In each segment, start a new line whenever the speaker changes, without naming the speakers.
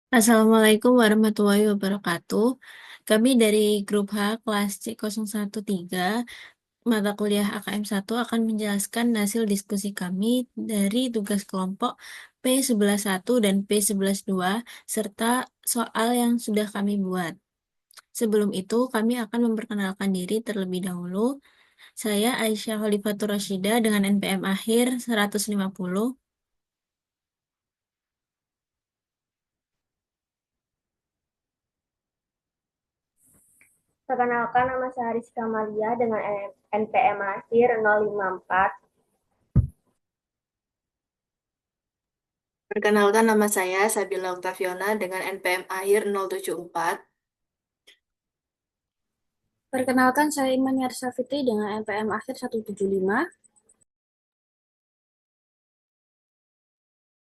Assalamualaikum warahmatullahi wabarakatuh. Kami dari grup H kelas C013 mata kuliah AKM 1 akan menjelaskan hasil diskusi kami dari tugas kelompok P11.1 dan P11.2 serta soal yang sudah kami buat. Sebelum itu, kami akan memperkenalkan diri terlebih dahulu. Saya Aisyah Khalifatur Rasyida dengan NPM akhir 150.
Perkenalkan, nama saya Rizka Malia dengan NPM akhir 054.
Perkenalkan, nama saya Sabila Oktaviona dengan NPM akhir 074.
Perkenalkan, saya Iman Yarsa Fitri dengan NPM akhir 175.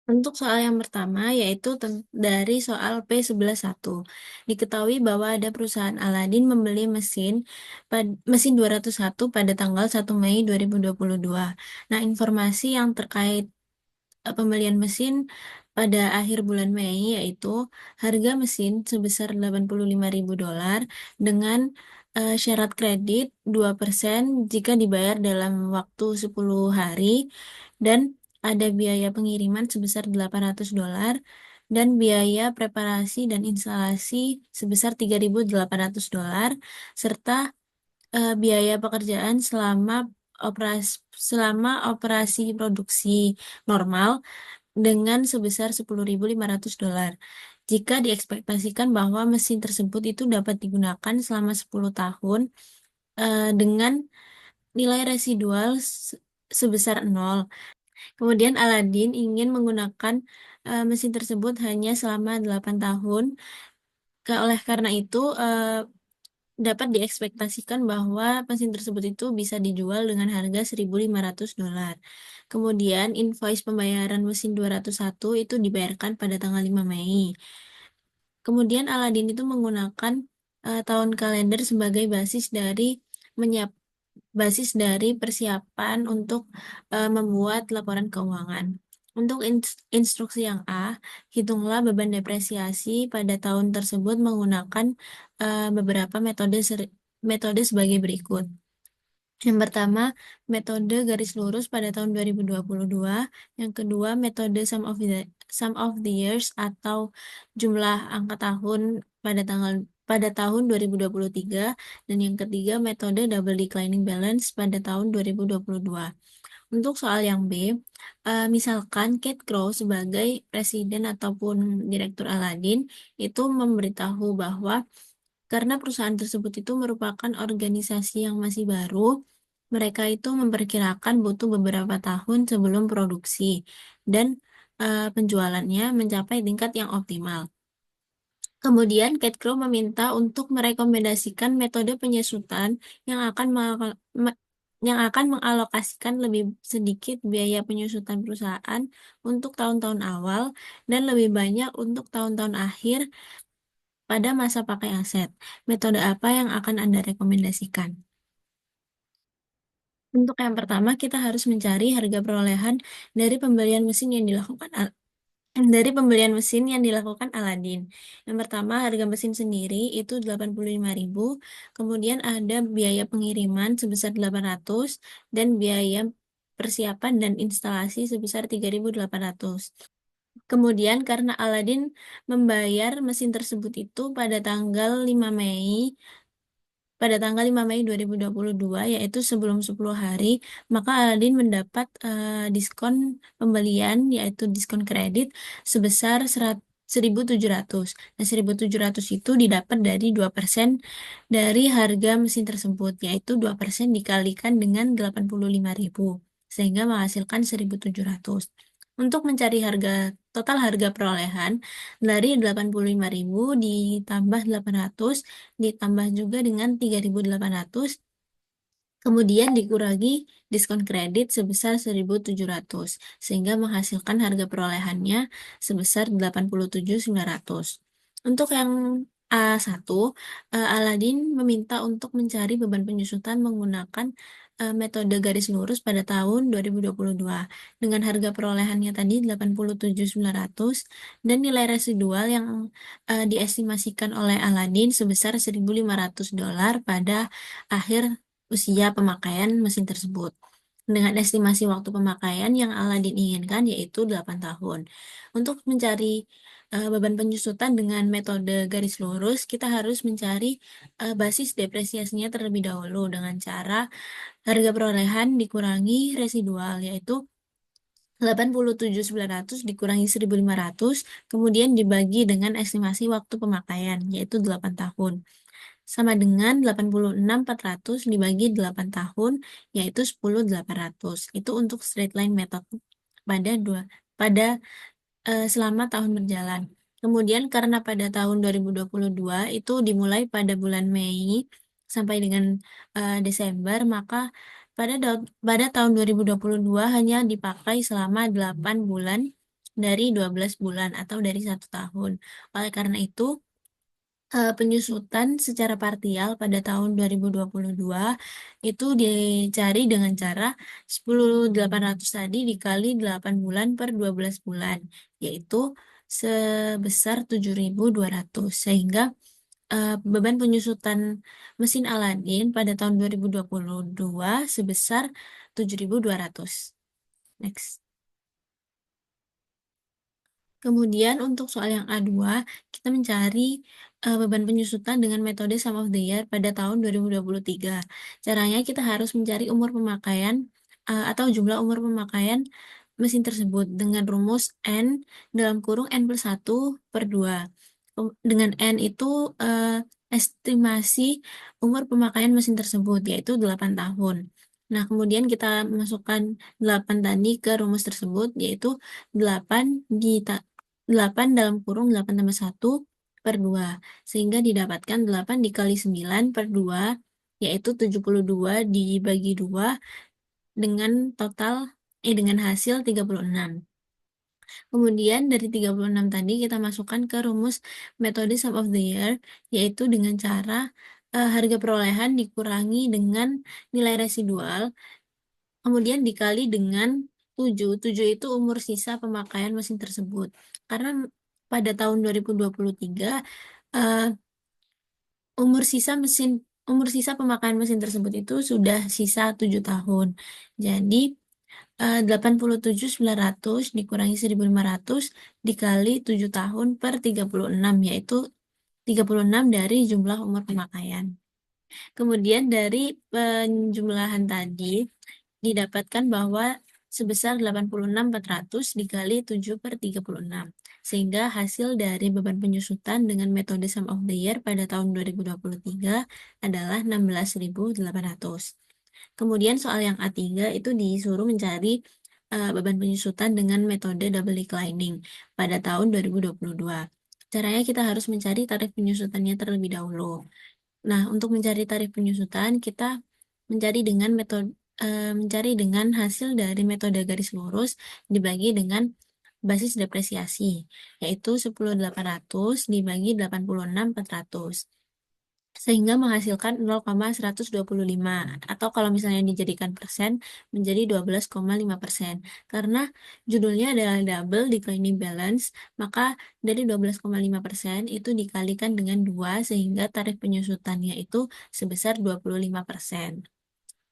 Untuk soal yang pertama, yaitu dari soal P11.1. Diketahui bahwa ada perusahaan Aladin membeli mesin 201 pada tanggal 1 Mei 2022. Nah, informasi yang terkait pembelian mesin pada akhir bulan Mei yaitu harga mesin sebesar $85.000 dengan syarat kredit 2% jika dibayar dalam waktu 10 hari dan ada biaya pengiriman sebesar $800 dan biaya preparasi dan instalasi sebesar $3.800 serta biaya pekerjaan selama operasi produksi normal dengan sebesar $10.500. Jika diekspektasikan bahwa mesin tersebut itu dapat digunakan selama 10 tahun dengan nilai residual sebesar 0. Kemudian Aladin ingin menggunakan mesin tersebut hanya selama 8 tahun. Oleh karena itu, dapat diekspektasikan bahwa mesin tersebut itu bisa dijual dengan harga $1.500. Kemudian invoice pembayaran mesin 201 itu dibayarkan pada tanggal 5 Mei. Kemudian Aladin itu menggunakan tahun kalender sebagai basis dari persiapan untuk membuat laporan keuangan. Untuk instruksi yang A, hitunglah beban depresiasi pada tahun tersebut menggunakan beberapa metode sebagai berikut. Yang pertama, metode garis lurus pada tahun 2022. Yang kedua, metode sum of the years atau jumlah angka tahun pada tahun 2023. Dan yang ketiga, metode double declining balance pada tahun 2022. Untuk soal yang B, misalkan Kate Crow sebagai presiden ataupun direktur Aladin itu memberitahu bahwa karena perusahaan tersebut itu merupakan organisasi yang masih baru, mereka itu memperkirakan butuh beberapa tahun sebelum produksi dan penjualannya mencapai tingkat yang optimal. Kemudian, Kate Crow meminta untuk merekomendasikan metode penyusutan yang akan mengalokasikan lebih sedikit biaya penyusutan perusahaan untuk tahun-tahun awal dan lebih banyak untuk tahun-tahun akhir pada masa pakai aset. Metode apa yang akan Anda rekomendasikan? Untuk yang pertama, kita harus mencari harga perolehan dari pembelian mesin yang dilakukan Aladin. Yang pertama, harga mesin sendiri itu 85.000, kemudian ada biaya pengiriman sebesar 800 dan biaya persiapan dan instalasi sebesar 3.800. Kemudian karena Aladin membayar mesin tersebut itu pada tanggal 5 Mei 2022, yaitu sebelum 10 hari, maka Aladin mendapat diskon pembelian, yaitu diskon kredit sebesar 1.700. Nah, 1.700 itu didapat dari 2% dari harga mesin tersebut, yaitu 2% dikalikan dengan 85.000, sehingga menghasilkan 1.700. Untuk mencari total harga perolehan dari 85.000 ditambah 800 ditambah juga dengan 3.800, kemudian dikurangi diskon kredit sebesar 1.700, sehingga menghasilkan harga perolehannya sebesar 87.900. Untuk yang A1, Aladin meminta untuk mencari beban penyusutan menggunakan metode garis lurus pada tahun 2022 dengan harga perolehannya tadi 87.900 dan nilai residual yang diestimasikan oleh Aladin sebesar $1.500 pada akhir usia pemakaian mesin tersebut. Dengan estimasi waktu pemakaian yang Aladin inginkan yaitu 8 tahun. Untuk mencari beban penyusutan dengan metode garis lurus, kita harus mencari basis depresiasinya terlebih dahulu dengan cara harga perolehan dikurangi residual, yaitu 87.900 dikurangi 1.500, kemudian dibagi dengan estimasi waktu pemakaian, yaitu 8 tahun. Sama dengan 86.400 dibagi 8 tahun, yaitu 10.800. Itu untuk straight line method pada selama tahun berjalan. Kemudian karena pada tahun 2022 itu dimulai pada bulan Mei sampai dengan Desember, maka pada tahun 2022 hanya dipakai selama 8 bulan dari 12 bulan atau dari 1 tahun. Oleh karena itu, penyusutan secara parsial pada tahun 2022 itu dicari dengan cara 10.800 tadi dikali 8 bulan per 12 bulan, yaitu sebesar 7.200, sehingga beban penyusutan mesin Aladin pada tahun 2022 sebesar 7.200. Next. Kemudian untuk soal yang A2, kita mencari beban penyusutan dengan metode sum of the year pada tahun 2023. Caranya kita harus mencari umur pemakaian atau jumlah umur pemakaian mesin tersebut dengan rumus N dalam kurung N plus 1 per 2. Dengan N itu estimasi umur pemakaian mesin tersebut, yaitu 8 tahun. Nah, kemudian kita masukkan 8 tadi ke rumus tersebut, yaitu 8 dalam kurung 8 tambah 1 per 2, sehingga didapatkan 8 dikali 9 per 2, yaitu 72 dibagi 2 dengan dengan hasil 36. Kemudian dari 36 tadi kita masukkan ke rumus metode sum of the year, yaitu dengan cara harga perolehan dikurangi dengan nilai residual, kemudian dikali dengan 7. 7 itu umur sisa pemakaian mesin tersebut. Karena pada tahun 2023 umur sisa pemakaian mesin tersebut itu sudah sisa 7 tahun. Jadi 87.900 dikurangi 1.500 dikali 7 tahun per 36, yaitu 36 dari jumlah umur pemakaian. Kemudian dari penjumlahan tadi didapatkan bahwa sebesar 86.400 dikali 7 per 36, sehingga hasil dari beban penyusutan dengan metode sum of the year pada tahun 2023 adalah 16.800. Kemudian soal yang A3 itu disuruh mencari beban penyusutan dengan metode double declining pada tahun 2022. Caranya kita harus mencari tarif penyusutannya terlebih dahulu. Nah, untuk mencari tarif penyusutan, kita mencari dengan hasil dari metode garis lurus dibagi dengan basis depresiasi, yaitu 10.800 dibagi 86.400. Sehingga menghasilkan 0,125, atau kalau misalnya dijadikan persen menjadi 12,5%. Karena judulnya adalah double declining balance, maka dari 12,5% itu dikalikan dengan 2 sehingga tarif penyusutannya itu sebesar 25%.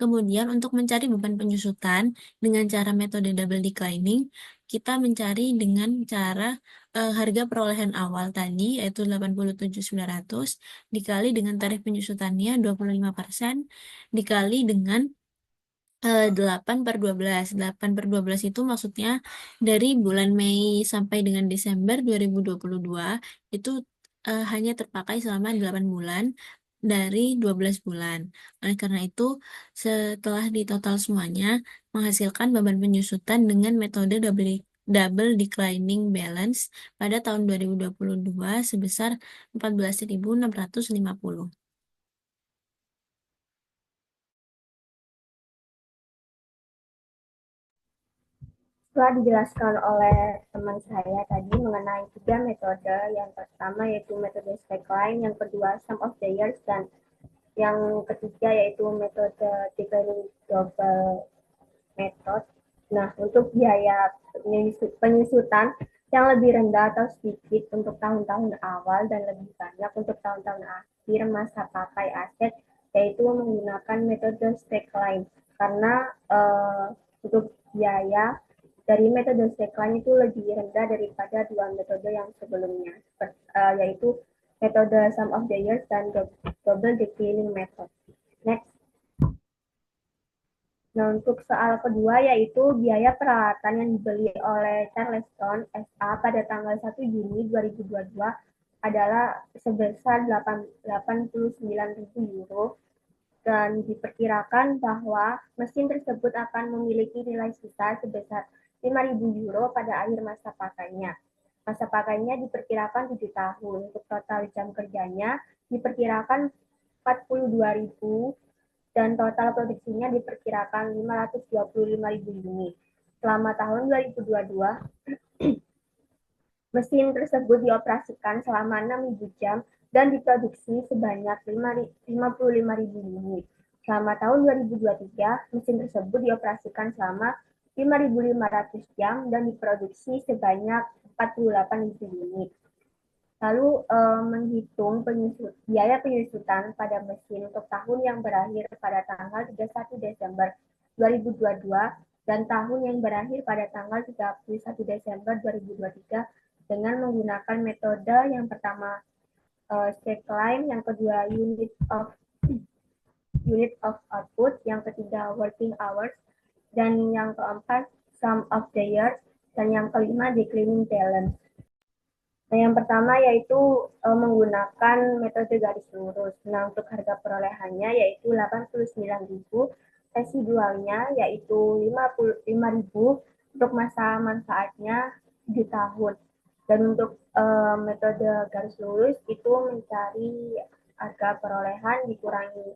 Kemudian untuk mencari beban penyusutan dengan cara metode double declining, kita mencari dengan cara harga perolehan awal tadi, yaitu 87.900, dikali dengan tarif penyusutannya 25%, dikali dengan 8 per 12. 8 per 12 itu maksudnya dari bulan Mei sampai dengan Desember 2022, itu hanya terpakai selama 8 bulan dari 12 bulan. Oleh karena itu, setelah ditotal semuanya, menghasilkan beban penyusutan dengan metode double declining balance pada tahun 2022 sebesar 14.650.
Setelah dijelaskan oleh teman saya tadi mengenai 3 metode, yang pertama yaitu metode straight line, yang kedua sum of the years, dan Yang ketiga yaitu metode declining double method. Nah, untuk biaya penyusutan yang lebih rendah atau sedikit untuk tahun-tahun awal dan lebih banyak untuk tahun-tahun akhir masa pakai aset, yaitu menggunakan metode slackline. Karena untuk biaya dari metode slackline itu lebih rendah daripada dua metode yang sebelumnya, yaitu metode sum of the years dan double declining method. Next. Nah, untuk soal kedua yaitu biaya peralatan yang dibeli oleh Charleston SA pada tanggal 1 Juni 2022 adalah sebesar 89.000 euro dan diperkirakan bahwa mesin tersebut akan memiliki nilai sisa sebesar 5.000 euro pada akhir masa pakainya. Masa pakainya diperkirakan 7 tahun. Untuk total jam kerjanya diperkirakan 42.000 dan total produksinya diperkirakan 525.000 unit. Selama tahun 2022, mesin tersebut dioperasikan selama 6.000 jam dan diproduksi sebanyak 55.000 unit. Selama tahun 2023, mesin tersebut dioperasikan selama 5.500 jam dan diproduksi sebanyak 48.000 unit. Lalu menghitung biaya penyusutan pada mesin untuk tahun yang berakhir pada tanggal 31 Desember 2022 dan tahun yang berakhir pada tanggal 31 Desember 2023 dengan menggunakan metode yang pertama slackline, yang kedua unit of output, yang ketiga working hours, dan yang keempat sum of the years, dan yang kelima declining balance. Nah, yang pertama yaitu menggunakan metode garis lurus. Nah, untuk harga perolehannya yaitu 89.000, residualnya yaitu 55.000, untuk masa manfaatnya 7 tahun. Dan untuk metode garis lurus itu mencari harga perolehan dikurangi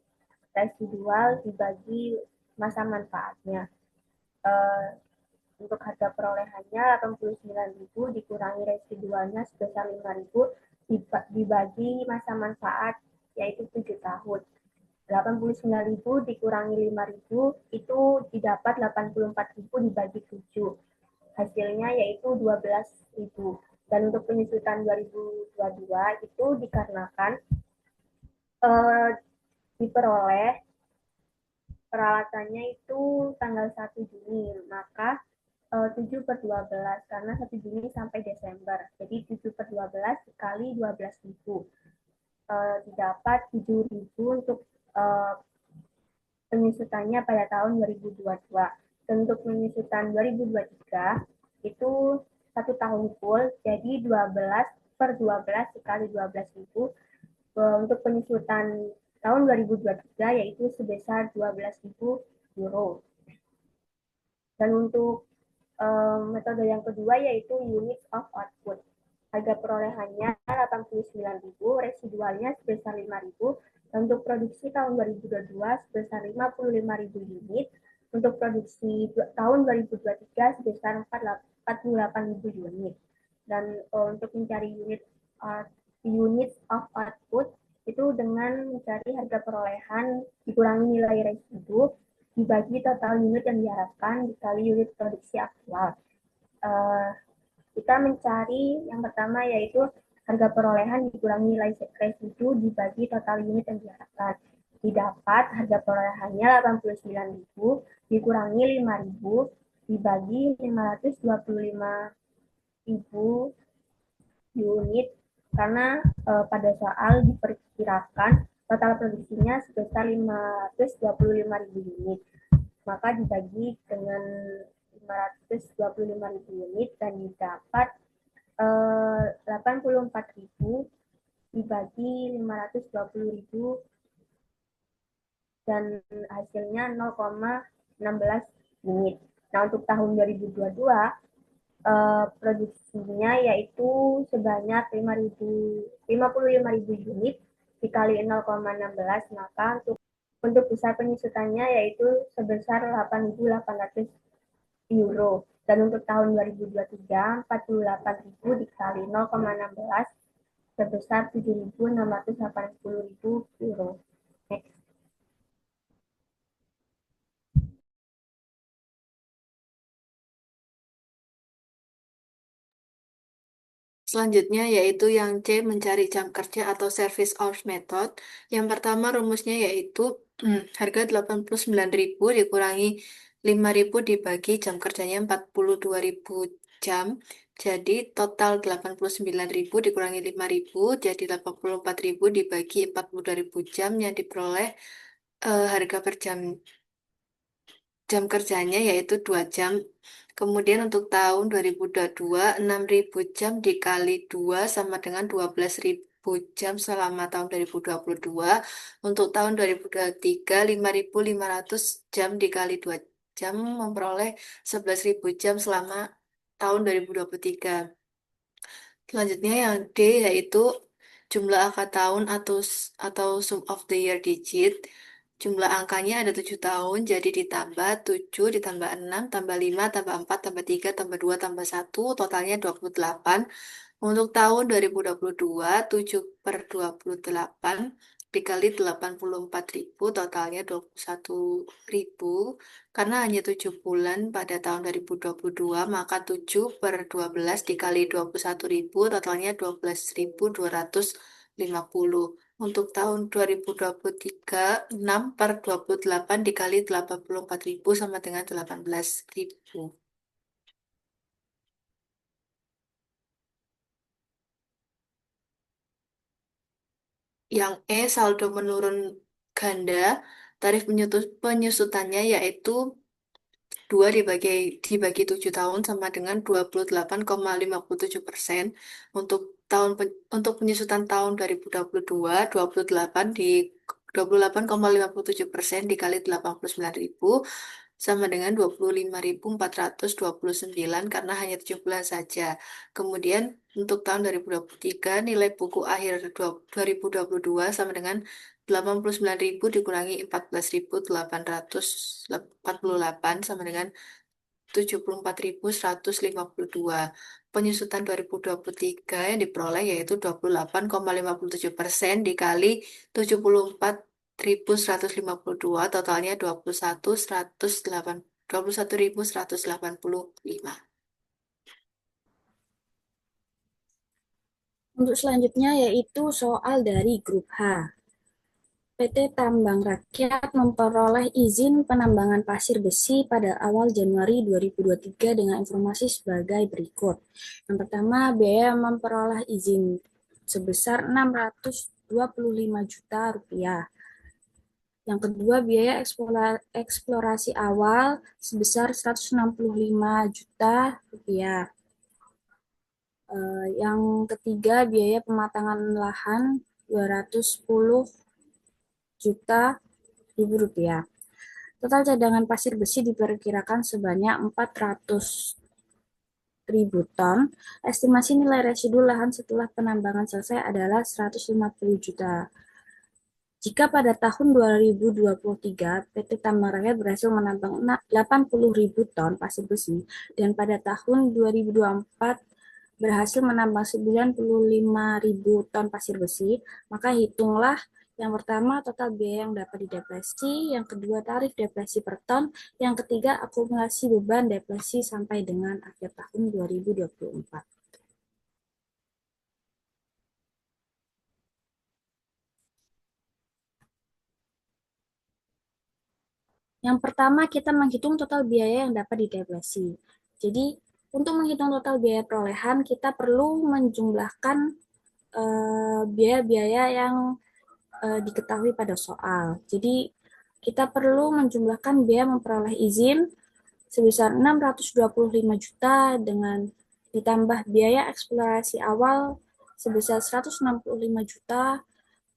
residual dibagi masa manfaatnya. Untuk harga perolehannya 89.000 dikurangi residualnya sebesar 5.000 dibagi masa manfaat yaitu 7 tahun. 89.000 dikurangi 5.000 itu didapat 84.000 dibagi 7. Hasilnya yaitu 12.000. Dan untuk penyusutan 2022 itu dikarenakan diperoleh peralatannya itu tanggal 1 Juni, maka 7/12 karena 1 Juni sampai Desember. Jadi 7/12 dikali 12.000. Didapat 7.000 untuk penyusutannya pada tahun 2022. Dan untuk penyusutan 2023 itu 1 tahun full, jadi 12/12 dikali 12.000. Untuk penyusutan tahun 2023 yaitu sebesar 12.000 euro. Dan untuk metode yang kedua yaitu unit of output. Harga perolehannya 89.000, residualnya sebesar 5.000. Dan untuk produksi tahun 2022 sebesar 55.000 unit. Untuk produksi tahun 2023 sebesar 48.000 unit. Dan untuk mencari unit of output itu dengan mencari harga perolehan dikurangi nilai residu dibagi total unit yang diharapkan dikali unit produksi aktual. Kita mencari yang pertama yaitu harga perolehan dikurangi nilai residu dibagi total unit yang diharapkan. Didapat harga perolehannya 89.000 dikurangi 5.000 dibagi 525.000 unit karena pada soal diperkirakan total produksinya sebesar 525.000 unit. Maka dibagi dengan 525.000 unit dan didapat 84.000 dibagi 520.000 dan hasilnya 0,16 unit. Nah, untuk tahun 2022 produksinya yaitu sebanyak 55.000 unit dikali 0,16, maka untuk besar penyusutannya yaitu sebesar 8.800 euro. Dan untuk tahun 2023, 48.000 dikali 0,16 sebesar 7.680.000 euro. Next.
Selanjutnya yaitu yang C, mencari jam kerja atau service hours method. Yang pertama rumusnya yaitu harga 89.000 dikurangi 5.000 dibagi jam kerjanya 42.000 jam. Jadi total 89.000 dikurangi 5.000 jadi 84.000 dibagi 42.000 jam yang diperoleh harga per jam kerjanya yaitu 2 jam. Kemudian untuk tahun 2022, 6.000 jam dikali 2 sama dengan 12.000 jam selama tahun 2022. Untuk tahun 2023, 5.500 jam dikali 2 jam memperoleh 11.000 jam selama tahun 2023. Selanjutnya yang D yaitu jumlah angka tahun atau sum of the year digit. Jumlah angkanya ada 7 tahun, jadi ditambah 7, ditambah 6, tambah 5, tambah 4, tambah 3, tambah 2, tambah 1, totalnya 28. Untuk tahun 2022, 7 per 28 dikali 84.000, totalnya 21.000. Karena hanya 7 bulan pada tahun 2022, maka 7 per 12 dikali 21.000, totalnya 12.250. Untuk tahun 2023, 6 per 28 dikali 84.000 sama dengan 18.000. Yang E, saldo menurun ganda. Tarif penyusutannya yaitu 2 dibagi 7 tahun sama dengan 28,57%. Untuk penyusutan tahun 2022, 28 di 28,57% dikali 89.000 sama dengan 25.429 karena hanya 7 bulan saja. Kemudian untuk tahun 2023 nilai buku akhir 2022 sama dengan 89.000 dikurangi 14.848 sama dengan 74.152. Penyusutan 2023 yang diperoleh yaitu 28,57% dikali 74.152, totalnya 21.185.
Untuk selanjutnya yaitu soal dari grup H. PT Tambang Rakyat memperoleh izin penambangan pasir besi pada awal Januari 2023 dengan informasi sebagai berikut. Yang pertama, biaya memperoleh izin sebesar 625 juta rupiah. Yang kedua, biaya eksplorasi awal sebesar 165 juta rupiah. Yang ketiga, biaya pematangan lahan 210 juta ribu rupiah. Total cadangan pasir besi diperkirakan sebanyak 400.000 ton. Estimasi nilai residu lahan setelah penambangan selesai adalah 150 juta. Jika pada tahun 2023 PT Tambang Rakyat berhasil menambang 80.000 ton pasir besi dan pada tahun 2024 berhasil menambang 95.000 ton pasir besi, maka hitunglah yang pertama total biaya yang dapat didepresi, yang kedua tarif depresi per ton, yang ketiga akumulasi beban depresi sampai dengan akhir tahun 2024. Yang pertama, kita menghitung total biaya yang dapat didepresi. Jadi, untuk menghitung total biaya perolehan, kita perlu menjumlahkan biaya-biaya yang diketahui pada soal. Jadi, kita perlu menjumlahkan biaya memperoleh izin sebesar 625 juta dengan ditambah biaya eksplorasi awal sebesar 165 juta,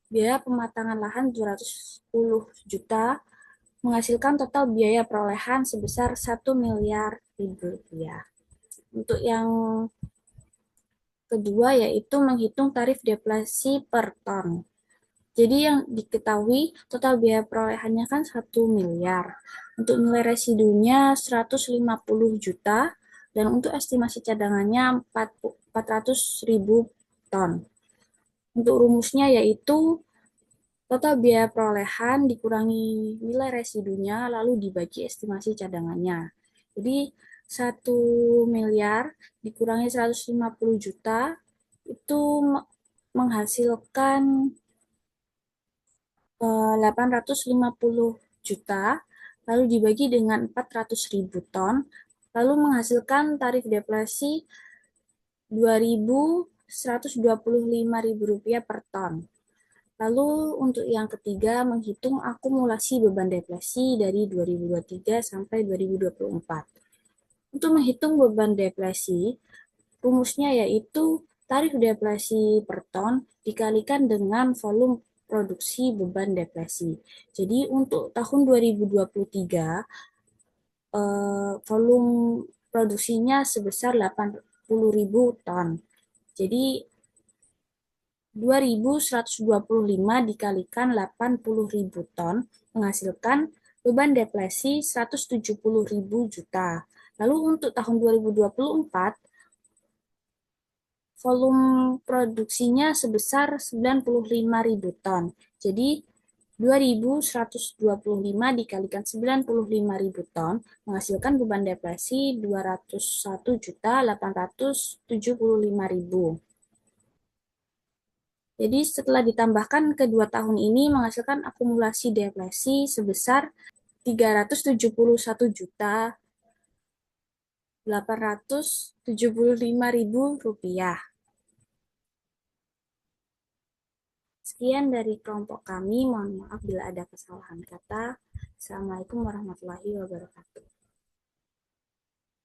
biaya pematangan lahan 210 juta, menghasilkan total biaya perolehan sebesar 1 miliar rupiah. Untuk yang kedua yaitu menghitung tarif deflasi per ton. Jadi yang diketahui total biaya perolehannya kan 1 miliar. Untuk nilai residunya 150 juta dan untuk estimasi cadangannya 400.000 ton. Untuk rumusnya yaitu Total biaya perolehan dikurangi nilai residunya, lalu dibagi estimasi cadangannya. Jadi 1 miliar dikurangi 150 juta itu menghasilkan 850 juta, lalu dibagi dengan 400.000 ton, lalu menghasilkan tarif deflasi Rp2.125.000 per ton. Lalu untuk yang ketiga, menghitung akumulasi beban deflasi dari 2023 sampai 2024. Untuk menghitung beban deflasi, rumusnya yaitu tarif deflasi per ton dikalikan dengan volume produksi beban deflasi. Jadi untuk tahun 2023, volume produksinya sebesar 80.000 ton. Jadi 2.125 dikalikan 80.000 ton menghasilkan beban deflasi 170.000 juta. Lalu untuk tahun 2024, volume produksinya sebesar 95.000 ton. Jadi 2.125 dikalikan 95.000 ton menghasilkan beban deflasi 201.875.000. Jadi setelah ditambahkan kedua tahun ini menghasilkan akumulasi deflasi sebesar 371.875.000 rupiah. Sekian dari kelompok kami, mohon maaf bila ada kesalahan kata. Assalamualaikum warahmatullahi wabarakatuh.